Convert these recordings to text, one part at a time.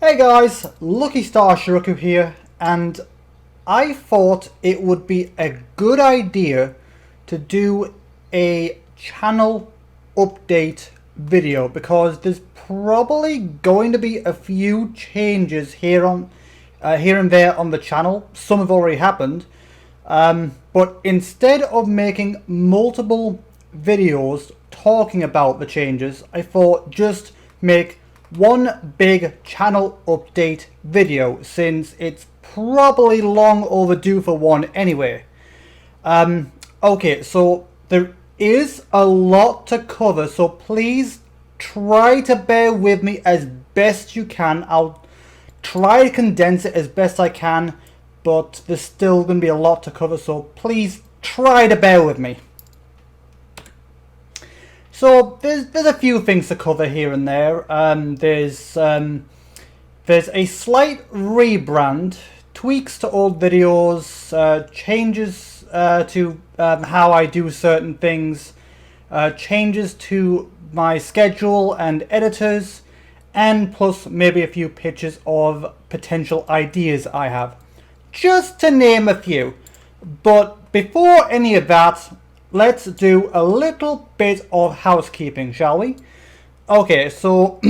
Hey guys, Lucky Star Shi-Roku here, and I thought it would be a good idea to do a channel update video because there's probably going to be a few changes here and there on the channel. Some have already happened, but instead of making multiple videos talking about the changes, I thought just make one big channel update video, since it's probably long overdue for one anyway. Okay, so there is a lot to cover, so please try to bear with me as best you can. I'll try to condense it as best I can, but there's still going to be a lot to cover, so please try to bear with me. So there's a few things to cover here and there. There's a slight rebrand, tweaks to old videos, changes to how I do certain things, changes to my schedule and editors, and plus maybe a few pictures of potential ideas I have, just to name a few. But before any of that, let's do a little bit of housekeeping, shall we? Okay, so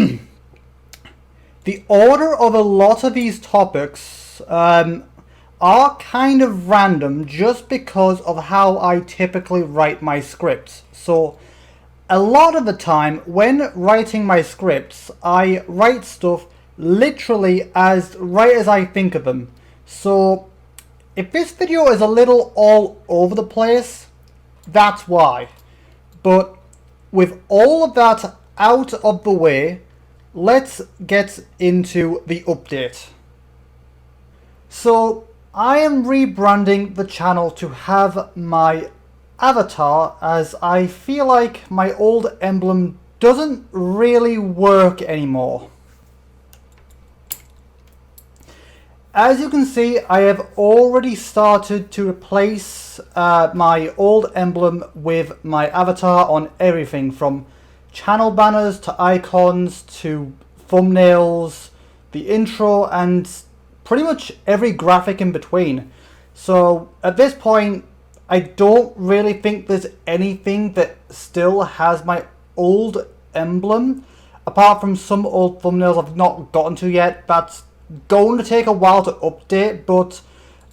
the order of a lot of these topics are kind of random just because of how I typically write my scripts. So a lot of the time when writing my scripts, I write stuff literally right as I think of them. So if this video is a little all over the place, that's why. But with all of that out of the way, let's get into the update. So I am rebranding the channel to have my avatar, as I feel like my old emblem doesn't really work anymore. As you can see, I have already started to replace my old emblem with my avatar on everything from channel banners to icons to thumbnails, the intro, and pretty much every graphic in between. So at this point, I don't really think there's anything that still has my old emblem, apart from some old thumbnails I've not gotten to yet. That's going to take a while to update, but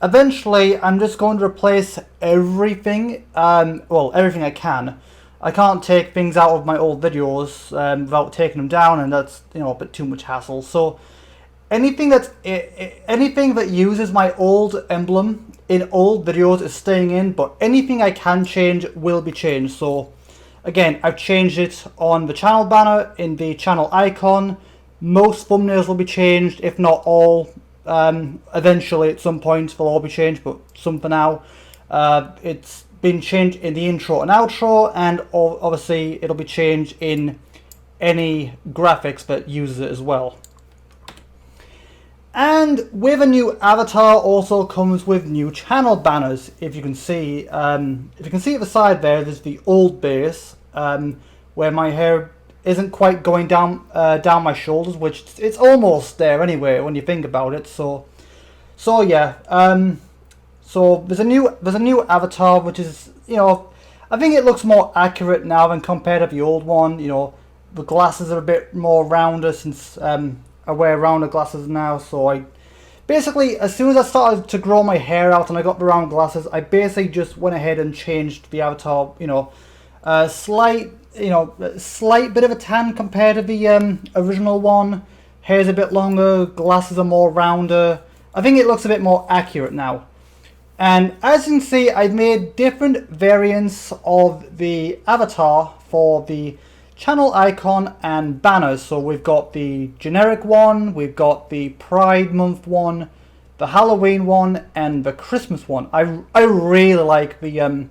eventually I'm just going to replace everything, well, everything I can. I can't take things out of my old videos without taking them down, and that's, you know, a bit too much hassle. So anything that uses my old emblem in old videos is staying in, but anything I can change will be changed. So again, I've changed it on the channel banner, in the channel icon. Most thumbnails will be changed, if not all. Eventually, at some point, they'll all be changed, but some for now. It's been changed in the intro and outro, and obviously it'll be changed in any graphics that uses it as well. And with a new avatar also comes with new channel banners. If you can see, at the side there's the old base, where my hair isn't quite going down my shoulders, which it's almost there anyway when you think about it. So yeah. So there's a new avatar, which is, you know, I think it looks more accurate now than compared to the old one. You know, the glasses are a bit more rounder since I wear rounder glasses now. So I basically, as soon as I started to grow my hair out and I got the round glasses, I basically just went ahead and changed the avatar. You know, slight bit of a tan compared to the original one. Hair's a bit longer, glasses are more rounder. I think it looks a bit more accurate now. And as you can see, I've made different variants of the avatar for the channel icon and banners. So we've got the generic one, we've got the Pride Month one, the Halloween one, and the Christmas one. I really like the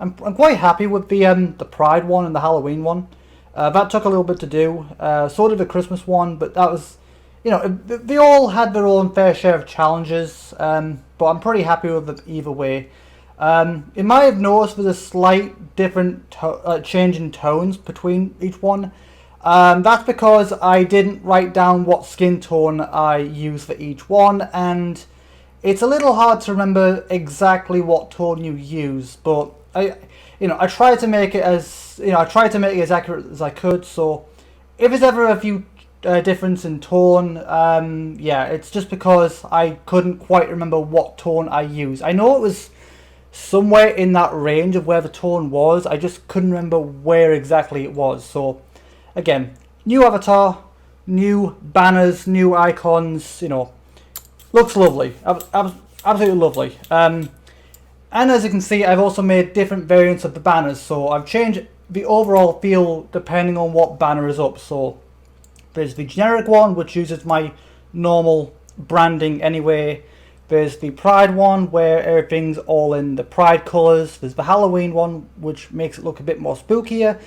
I'm quite happy with the Pride one and the Halloween one. That took a little bit to do. So did the Christmas one, but that was, you know, they all had their own fair share of challenges. But I'm pretty happy with them either way. You might have noticed there's a slight different change in tones between each one. That's because I didn't write down what skin tone I use for each one, and it's a little hard to remember exactly what tone you use. But I tried to make it as accurate as I could. So if there's ever a few difference in tone, yeah, it's just because I couldn't quite remember what tone I used. I know it was somewhere in that range of where the tone was. I just couldn't remember where exactly it was. So again, new avatar, new banners, new icons, looks lovely. Absolutely lovely. And as you can see, I've also made different variants of the banners. So I've changed the overall feel depending on what banner is up. So there's the generic one, which uses my normal branding anyway. There's the Pride one, where everything's all in the Pride colours. There's the Halloween one, which makes it look a bit more spookier.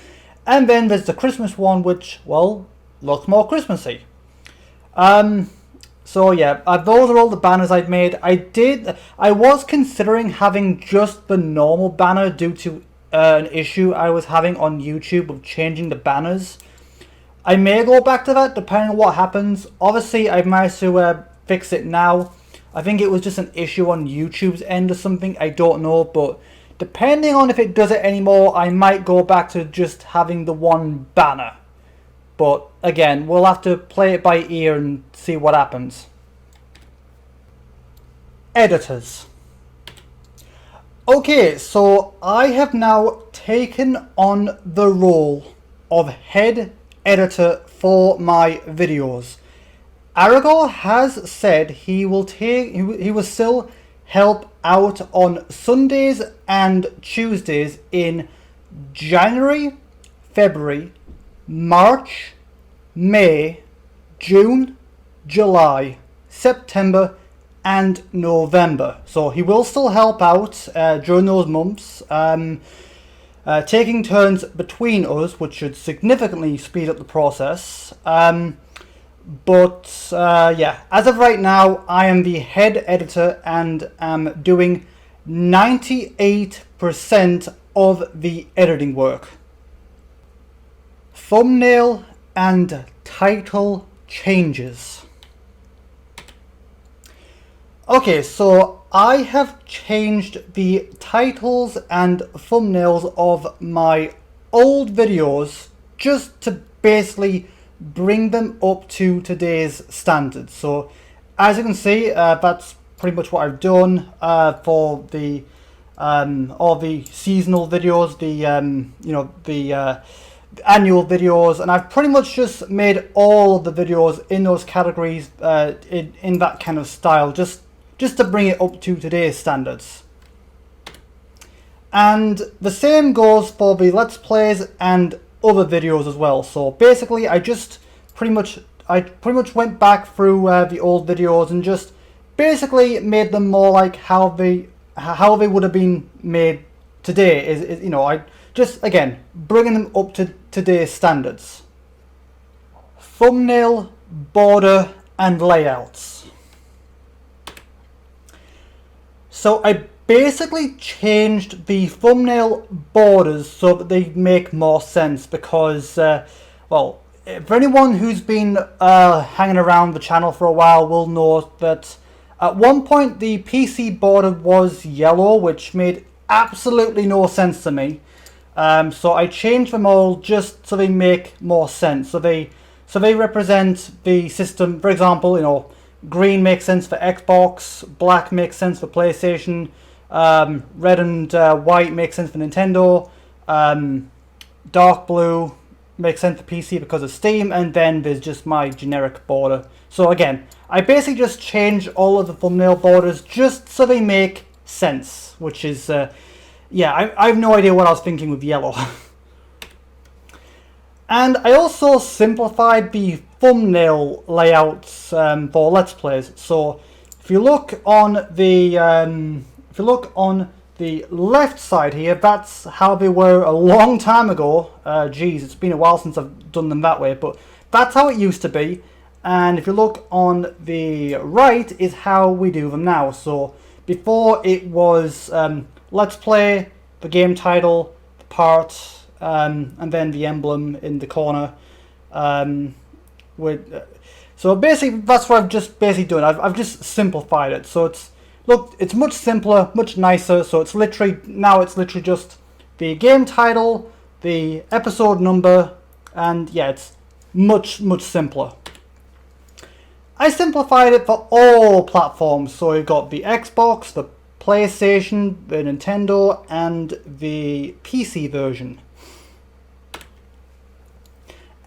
And then there's the Christmas one, which, well, looks more Christmassy. So yeah, those are all the banners I've made. I was considering having just the normal banner due to an issue I was having on YouTube of changing the banners. I may go back to that depending on what happens. Obviously, I've managed to fix it now. I think it was just an issue on YouTube's end or something. I don't know, but depending on if it does it anymore, I might go back to just having the one banner. But again, we'll have to play it by ear and see what happens. Editors. Okay, so I have now taken on the role of head editor for my videos. Aragorn has said he will still help out on Sundays and Tuesdays in January, February, March, May, June, July, September and November. So he will still help out during those months, taking turns between us, which should significantly speed up the process. But yeah, as of right now, I am the head editor and am doing 98% of the editing work. Thumbnail and title changes. Okay, so I have changed the titles and thumbnails of my old videos just to basically bring them up to today's standards. So as you can see, that's pretty much what I've done for the all the seasonal videos, the annual videos, and I've pretty much just made all of the videos in those categories in that kind of style, just to bring it up to today's standards. And the same goes for the Let's Plays and other videos as well. So basically, I pretty much went back through the old videos and just basically made them more like how they would have been made today. I just, again, bringing them up to today's standards. Thumbnail, border and layouts. So I basically changed the thumbnail borders so that they make more sense because, well, for anyone who's been hanging around the channel for a while will know that at one point the PC border was yellow, which made absolutely no sense to me. So I changed them all just so they make more sense. So they represent the system. For example, green makes sense for Xbox, black makes sense for PlayStation, red and white makes sense for Nintendo, dark blue makes sense for PC because of Steam, and then there's just my generic border. So again, I basically just changed all of the thumbnail borders just so they make sense, which is, yeah, I have no idea what I was thinking with yellow. And I also simplified the thumbnail layouts for Let's Plays. So if you look on the left side here, that's how they were a long time ago. Geez, it's been a while since I've done them that way, but that's how it used to be. And if you look on the right is how we do them now. So before it was Let's Play, the game title, the part, and then the emblem in the corner. So basically, that's what I've just basically done. I've just simplified it. So it's much simpler, much nicer. So it's literally just the game title, the episode number, and yeah, it's much simpler. I simplified it for all platforms. So you've got the Xbox, the PlayStation, the Nintendo, and the PC version.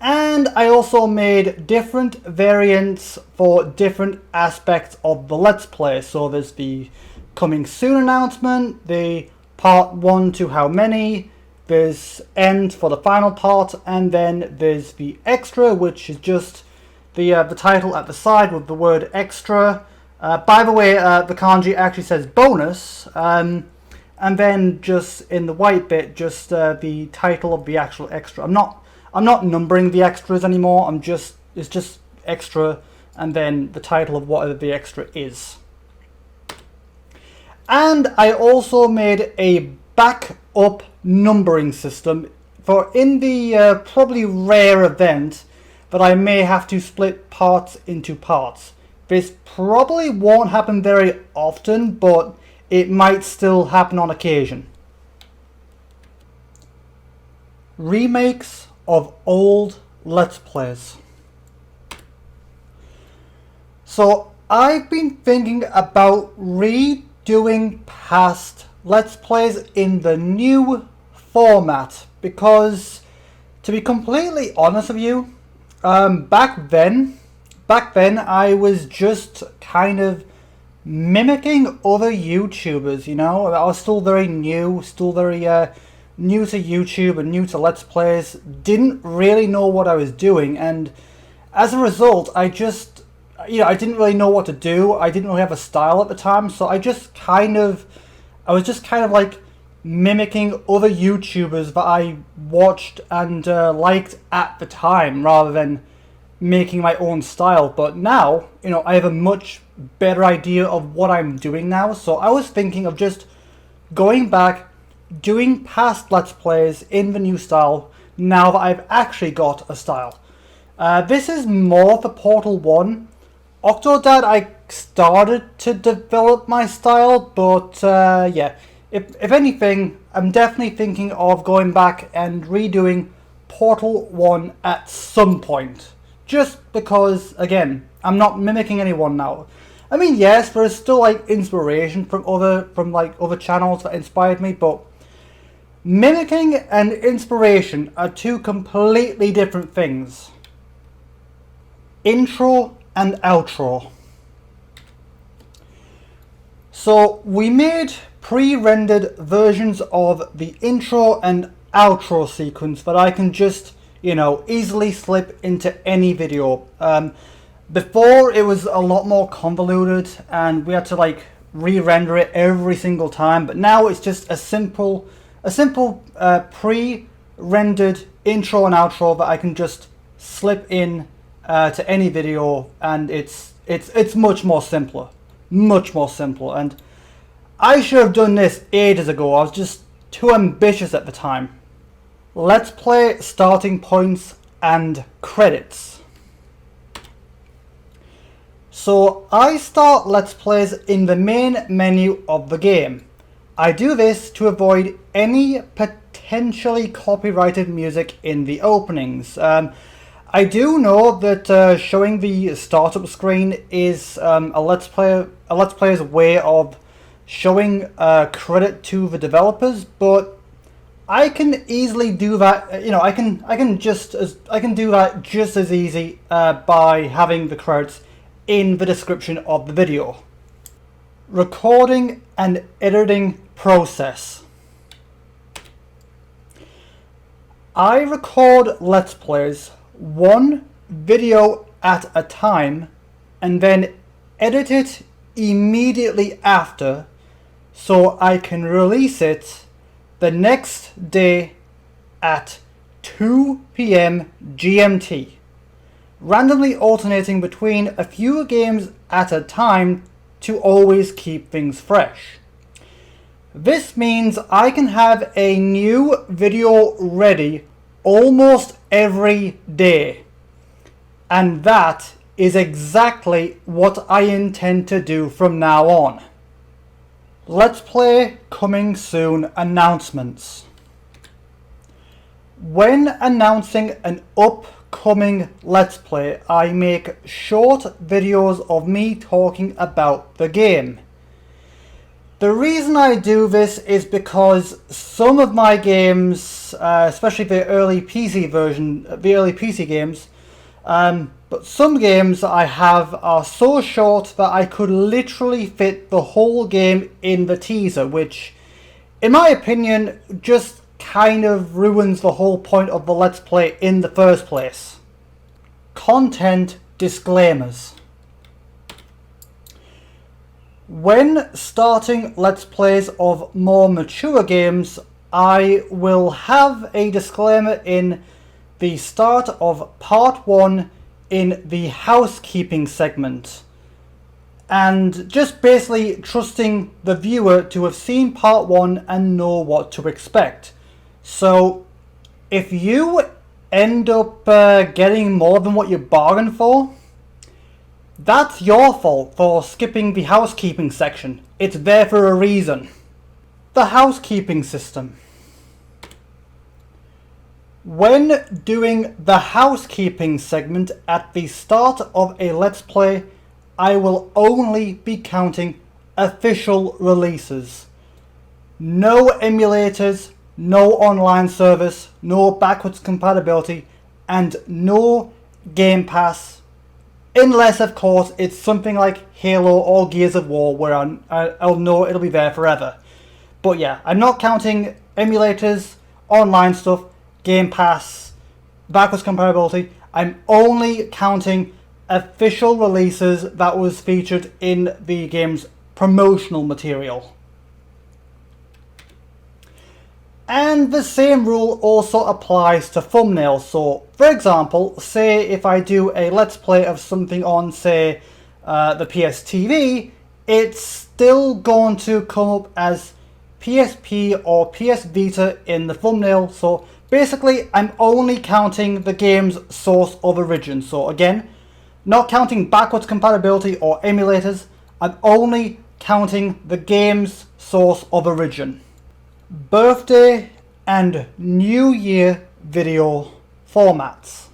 And I also made different variants for different aspects of the Let's Play. So there's the coming soon announcement, the part 1 to how many, there's end for the final part, and then there's the extra, which is just the title at the side with the word extra. By the way, the kanji actually says bonus, and then just in the white bit, just the title of the actual extra. I'm not numbering the extras anymore. It's just extra, and then the title of whatever the extra is. And I also made a backup numbering system for in the probably rare event that I may have to split parts into parts. This probably won't happen very often, but it might still happen on occasion. Remakes of old Let's Plays. So I've been thinking about redoing past Let's Plays in the new format because, to be completely honest with you, back then I was just kind of mimicking other YouTubers, you know. I was still very new, new to YouTube and new to Let's Plays, didn't really know what I was doing, and as a result, I didn't really know what to do. I didn't really have a style at the time, so I was just kind of like mimicking other YouTubers that I watched and liked at the time, rather than making my own style. But now, I have a much better idea of what I'm doing now, so I was thinking of just going back, doing past Let's Plays in the new style, now that I've actually got a style. This is more for Portal 1. Octodad, I started to develop my style, but yeah, if anything, I'm definitely thinking of going back and redoing Portal 1 at some point. Just because, again, I'm not mimicking anyone now. I mean, yes, there is still like inspiration from other channels that inspired me, but mimicking and inspiration are two completely different things. Intro and outro. So we made pre-rendered versions of the intro and outro sequence that I can just, easily slip into any video. Before it was a lot more convoluted and we had to like re-render it every single time, but now it's just a simple pre-rendered intro and outro that I can just slip in to any video, and it's much more simpler, and I should have done this ages ago. I was just too ambitious at the time. Let's Play starting points and credits. So I start Let's Plays in the main menu of the game. I do this to avoid any potentially copyrighted music in the openings. I do know that showing the startup screen is a Let's Player's way of showing credit to the developers, but I can easily do that. I can do that just as easy by having the credits in the description of the video. Recording and editing process. I record Let's Plays one video at a time and then edit it immediately after, so I can release it the next day at 2 p.m. GMT, randomly alternating between a few games at a time to always keep things fresh. This means I can have a new video ready almost every day. And that is exactly what I intend to do from now on. Let's Play coming soon announcements. When announcing an upcoming Let's Play, I make short videos of me talking about the game. The reason I do this is because some of my games, especially the early PC games, but some games I have are so short that I could literally fit the whole game in the teaser, which, in my opinion, just kind of ruins the whole point of the Let's Play in the first place. Content disclaimers. When starting Let's Plays of more mature games, I will have a disclaimer in the start of part 1 in the housekeeping segment, and just basically trusting the viewer to have seen part 1 and know what to expect. So if you end up getting more than what you bargained for, that's your fault for skipping the housekeeping section. It's there for a reason. The housekeeping system. When doing the housekeeping segment at the start of a Let's Play, I will only be counting official releases. No emulators, no online service, no backwards compatibility, and no Game Pass. Unless, of course, it's something like Halo or Gears of War, where I'll know it'll be there forever. But yeah, I'm not counting emulators, online stuff, Game Pass, backwards compatibility. I'm only counting official releases that was featured in the game's promotional material. And the same rule also applies to thumbnails. So, for example, say if I do a Let's Play of something on, say, the PS TV, it's still going to come up as PSP or PS Vita in the thumbnail. So, basically, I'm only counting the game's source of origin. So, again, not counting backwards compatibility or emulators, I'm only counting the game's source of origin. Birthday and New Year video formats.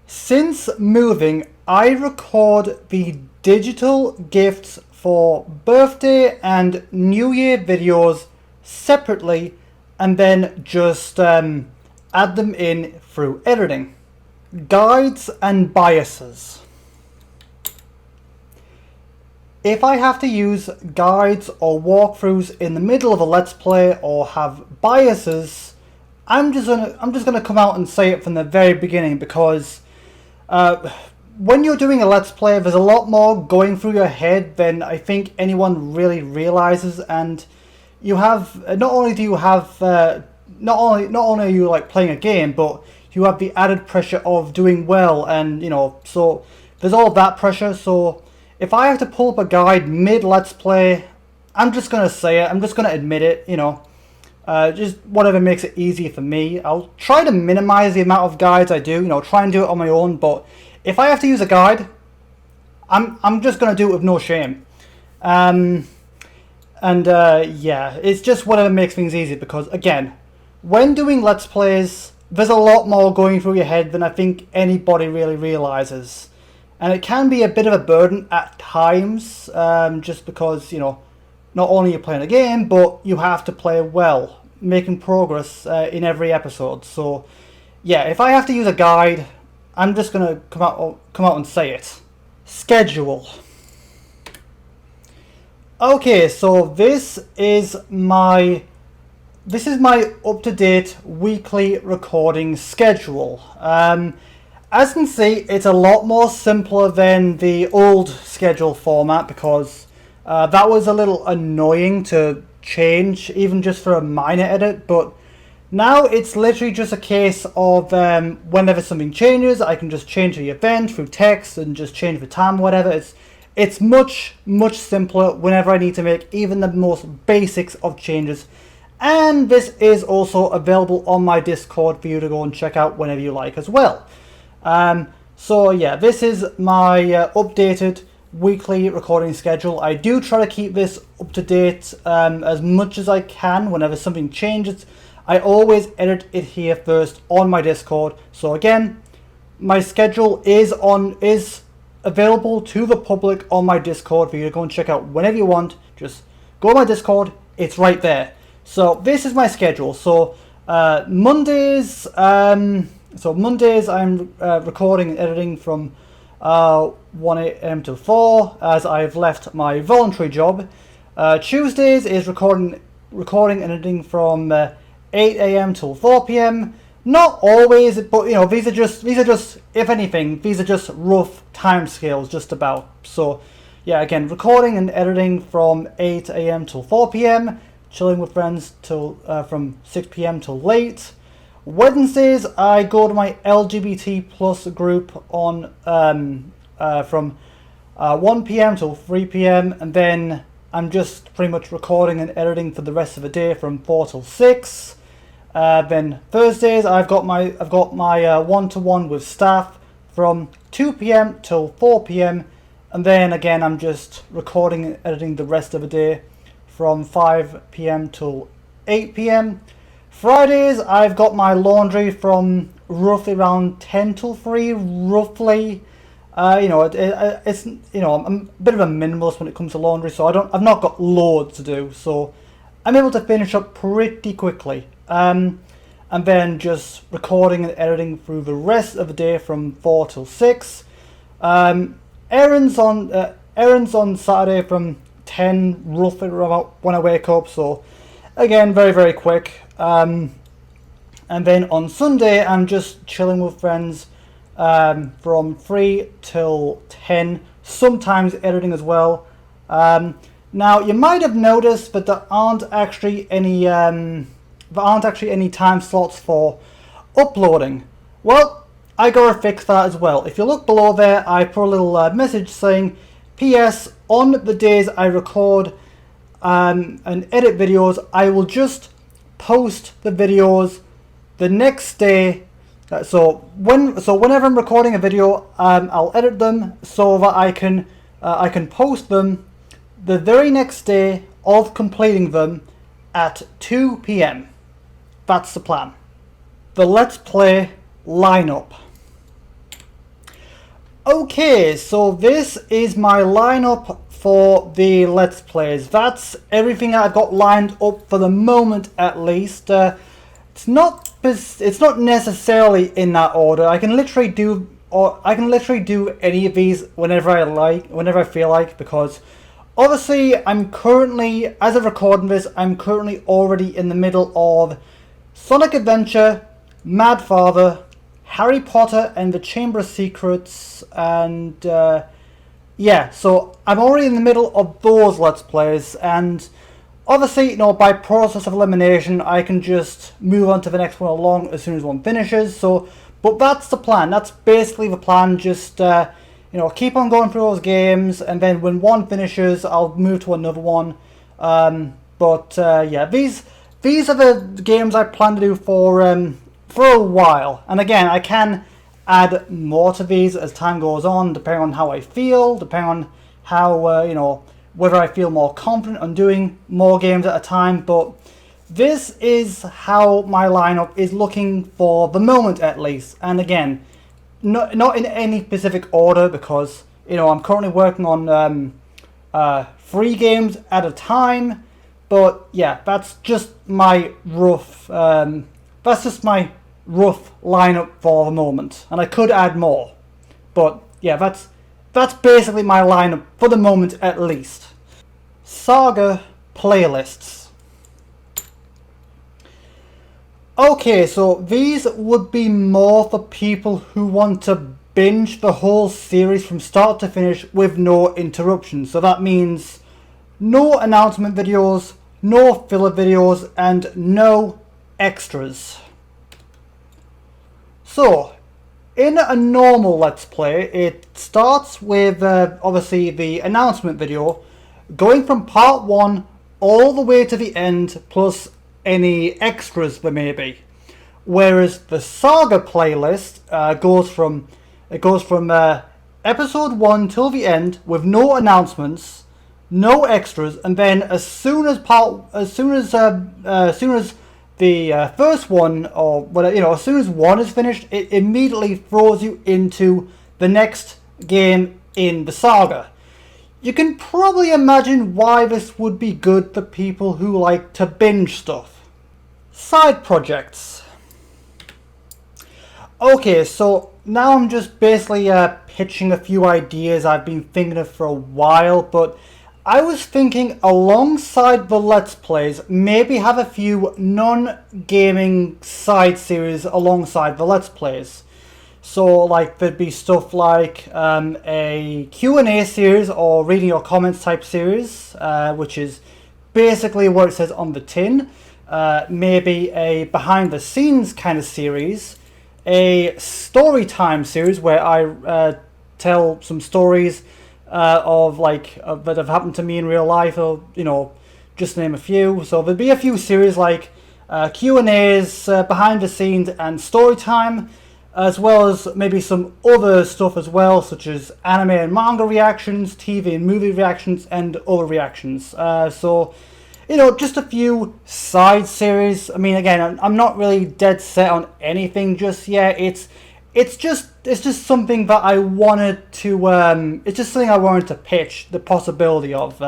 Since moving, I record the digital gifts for birthday and New Year videos separately and then just add them in through editing. Guides and biases. If I have to use guides or walkthroughs in the middle of a Let's Play or have biases, I'm just gonna come out and say it from the very beginning, because when you're doing a Let's Play, there's a lot more going through your head than I think anyone really realizes, and you have not only are you like playing a game, but you have the added pressure of doing well, and so there's all that pressure. So if I have to pull up a guide mid-Let's Play, I'm just going to say it. I'm just going to admit it, just whatever makes it easier for me. I'll try to minimize the amount of guides I do, try and do it on my own. But if I have to use a guide, I'm just going to do it with no shame. Yeah, it's just whatever makes things easier, because, again, when doing Let's Plays, there's a lot more going through your head than I think anybody really realizes. And it can be a bit of a burden at times, just because, not only you're playing a game, but you have to play well, making progress in every episode. So, yeah, if I have to use a guide, I'm just going to come out and say it. Schedule. Okay, so this is my up-to-date weekly recording schedule. As you can see, it's a lot more simpler than the old schedule format, because that was a little annoying to change, even just for a minor edit. But now it's literally just a case of whenever something changes, I can just change the event through text and just change the time, whatever. It's much simpler whenever I need to make even the most basics of changes. And this is also available on my Discord for you to go and check out whenever you like as well. So yeah, this is my updated weekly recording schedule. I do try to keep this up to date as much as I can. Whenever something changes, I always edit it here first on my Discord. So again, my schedule is available to the public on my Discord for you to go and check out whenever you want. Just go to my Discord, it's right there. So this is my schedule. So Mondays I'm recording and editing from 1 a.m. till 4, as I've left my voluntary job. Tuesdays is recording and editing from 8 a.m. till 4 p.m. Not always, but you know, these are just if anything, these are just rough time scales, just about. So yeah, again, recording and editing from 8 a.m. till 4 p.m. Chilling with friends till from 6 p.m. till late. Wednesdays, I go to my LGBT plus group on from 1 p.m. till 3 p.m. and then I'm just pretty much recording and editing for the rest of the day from 4 till 6. Then Thursdays, I've got my one-to-one with staff from 2 p.m. till 4 p.m. and then again I'm just recording and editing the rest of the day from 5 p.m. till 8 p.m. Fridays, I've got my laundry from roughly around 10 till 3, roughly. It's I'm a bit of a minimalist when it comes to laundry, so I've not got loads to do, so I'm able to finish up pretty quickly. And then just recording and editing through the rest of the day from 4 till 6. Errands on Saturday from 10 roughly about when I wake up, so again very, very quick. And then on Sunday I'm just chilling with friends from 3 till 10, sometimes editing as well. Now you might have noticed that there aren't actually any time slots for uploading. Well, I gotta fix that as well. If you look below there, I put a little message saying, P.S. on the days I record and edit videos, I will just post the videos the next day. So whenever I'm recording a video, I'll edit them so that I can post them the very next day of completing them at 2 p.m. That's the plan. The Let's Play lineup. Okay, so this is my lineup for the Let's Plays. That's everything I've got lined up for the moment, at least. It's not necessarily in that order. I can literally do any of these whenever I feel like, because obviously I'm currently, as of recording this, I'm currently already in the middle of Sonic Adventure, Mad Father, Harry Potter and the Chamber of Secrets, and yeah, so I'm already in the middle of those Let's Plays, and obviously, you know, by process of elimination, I can just move on to the next one along as soon as one finishes. So, but that's the plan. That's basically the plan. Just keep on going through those games, and then when one finishes, I'll move to another one. Yeah, these are the games I plan to do for a while. And again, I can add more to these as time goes on, depending on how I feel, depending on how whether I feel more confident on doing more games at a time. But this is how my lineup is looking for the moment, at least. And again, not in any specific order, because I'm currently working on 3 games at a time. But yeah, that's just my rough lineup for the moment, and I could add more. But yeah, that's basically my lineup for the moment, at least. Saga playlists. Okay, so these would be more for people who want to binge the whole series from start to finish with no interruptions. So that means no announcement videos, no filler videos, and no extras. So, in a normal Let's Play, it starts with obviously the announcement video, going from part 1 all the way to the end, plus any extras there may be. Whereas the Saga playlist goes from episode 1 till the end with no announcements, no extras, and then as soon as the first one, or whatever, as soon as one is finished, it immediately throws you into the next game in the saga. You can probably imagine why this would be good for people who like to binge stuff. Side projects. Okay, so now I'm just basically pitching a few ideas I've been thinking of for a while, but I was thinking alongside the Let's Plays, maybe have a few non-gaming side series alongside the Let's Plays. So like there'd be stuff like a Q&A series or reading your comments type series, which is basically what it says on the tin. Maybe a behind the scenes kind of series. A story time series where I tell some stories that have happened to me in real life, or just name a few. So there'd be a few series like Q&As, behind the scenes, and story time, as well as maybe some other stuff as well, such as anime and manga reactions, TV and movie reactions, and other reactions. So just a few side series. I mean, again, I'm not really dead set on anything just yet. It's just something that I wanted to it's just something I wanted to pitch the possibility of,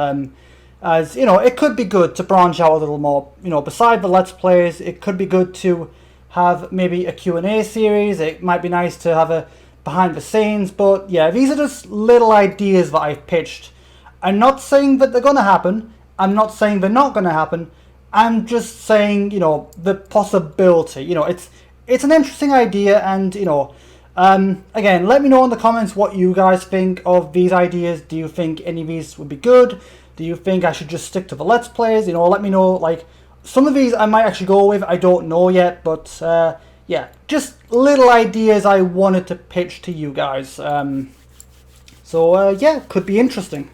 as it could be good to branch out a little more. Beside the Let's Plays, it could be good to have maybe a Q&A series. It might be nice to have a behind the scenes, but yeah, these are just little ideas that I've pitched. I'm not saying that they're gonna happen. I'm not saying they're not gonna happen. I'm just saying, the possibility. It's an interesting idea, and again, let me know in the comments what you guys think of these ideas. Do you think any of these would be good? Do you think I should just stick to the Let's Plays? Let me know. Like, some of these I might actually go with. I don't know yet, but yeah, just little ideas I wanted to pitch to you guys. So yeah, could be interesting.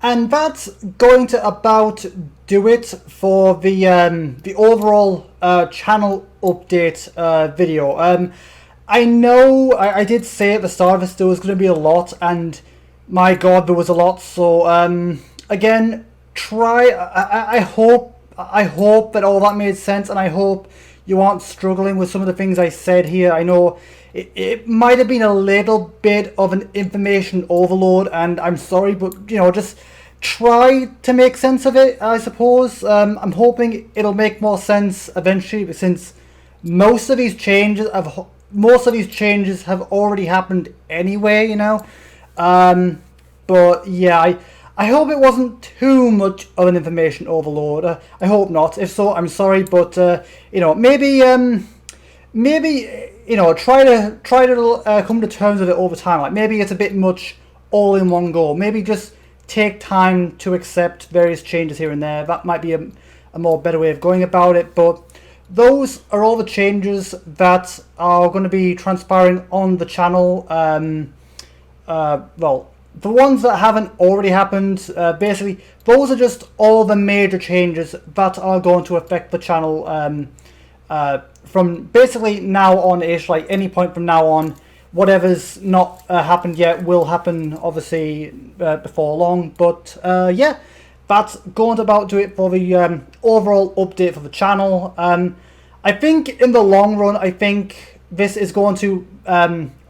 And that's going to about do it for the overall channel update video. I know I did say at the start of this there was going to be a lot, and my god, there was a lot. So again, I hope that all that made sense, and I hope you aren't struggling with some of the things I said here. I know it might have been a little bit of an information overload, and I'm sorry, but just try to make sense of it, I suppose. I'm hoping it'll make more sense eventually, since most of these changes have already happened anyway, but yeah, I hope it wasn't too much of an information overload. I hope not. If so, I'm sorry, but maybe try to come to terms with it over time. Like, maybe it's a bit much all in one go. Maybe just take time to accept various changes here and there. That might be a more better way of going about it. But those are all the changes that are going to be transpiring on the channel. Well, the ones that haven't already happened, basically, those are just all the major changes that are going to affect the channel from basically now on-ish, like any point from now on. Whatever's not happened yet will happen, obviously, before long. But yeah, that's going to about do it for the overall update for the channel. I think in the long run, I think this is going to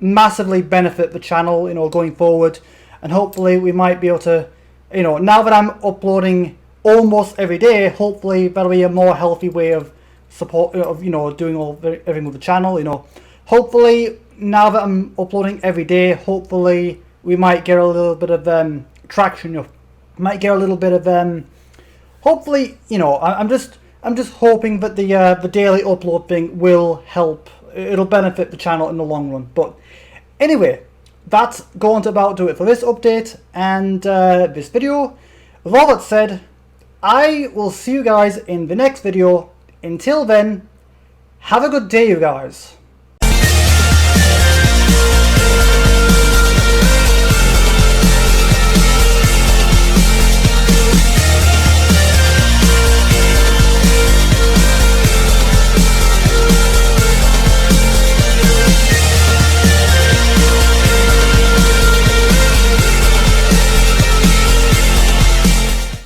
massively benefit the channel, going forward. And hopefully we might be able to, now that I'm uploading almost every day, hopefully that'll be a more healthy way of support, of doing everything with the channel. Hopefully now that I'm uploading every day, hopefully we might get a little bit of traction. Might get a little bit of hopefully, I'm just hoping that the daily upload thing will help. It'll benefit the channel in the long run. But anyway, that's going to about do it for this update and this video. With all that said, I will see you guys in the next video. Until then, have a good day, you guys.